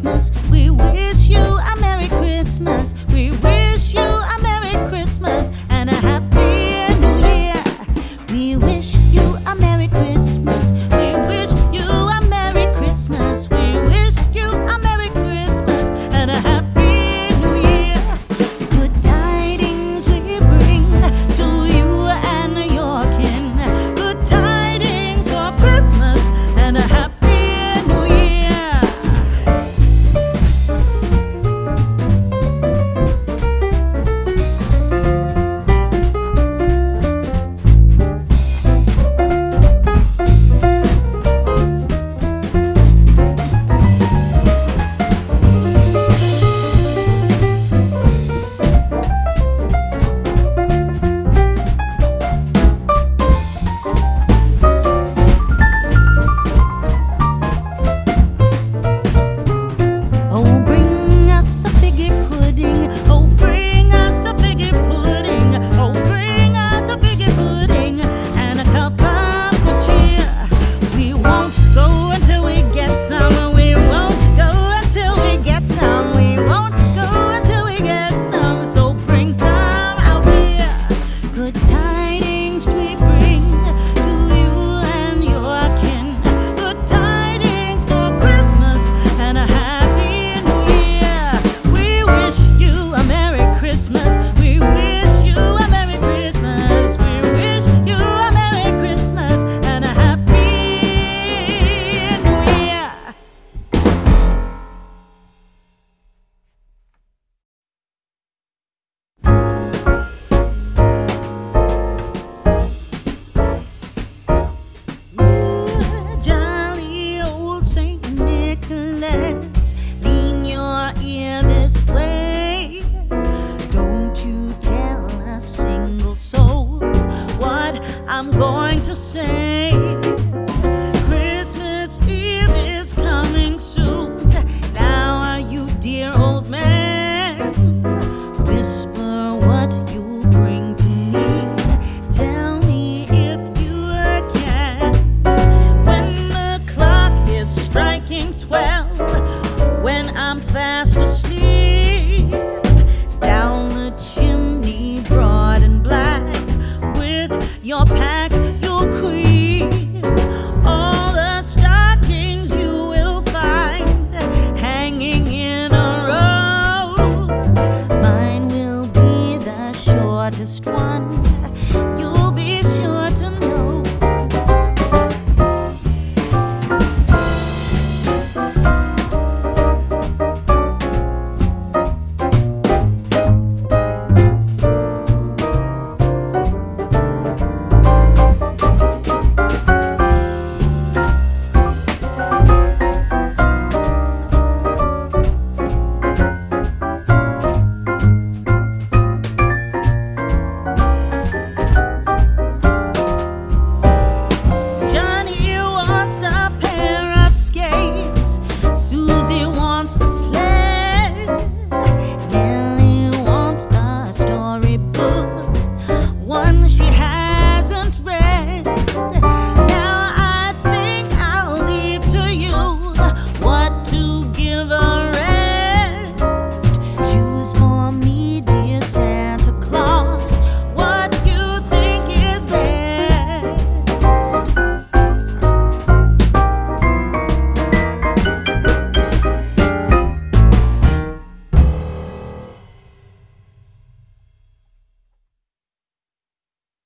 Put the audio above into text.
Christmas. We wish you a Merry Christmas. We wish you a Merry Christmas and a Happy New Year. We wish you a Merry Christmas. We wish you a Merry Christmas. We wish you a Merry Christmas and a Happy New Year. Good tidings we bring to you and your kin. Good tidings for Christmas and a Happy New Year. Oh, bring us a figgy pudding. Oh, bring us a figgy pudding. Oh, bring us a figgy pudding and a cup of good cheer. We won't go until we get some. We won't go until we get some. We won't go until we get some. So bring some out here. Good tidings we bring to you and your kin. Good tidings for Christmas and a Happy New Year. We wish you a Merry Christmas. We wish you a Merry Christmas. We wish you a Merry Christmas and a Happy New Year. Jolly old Saint Nicholas, lean your ear this way. Don't you tell a single soul what I'm going to say. Christmas Eve is coming soon. Now, you dear old man, whisper what you'll bring to me. Tell me if you can. When the clock is striking 12, when I'm fast asleep,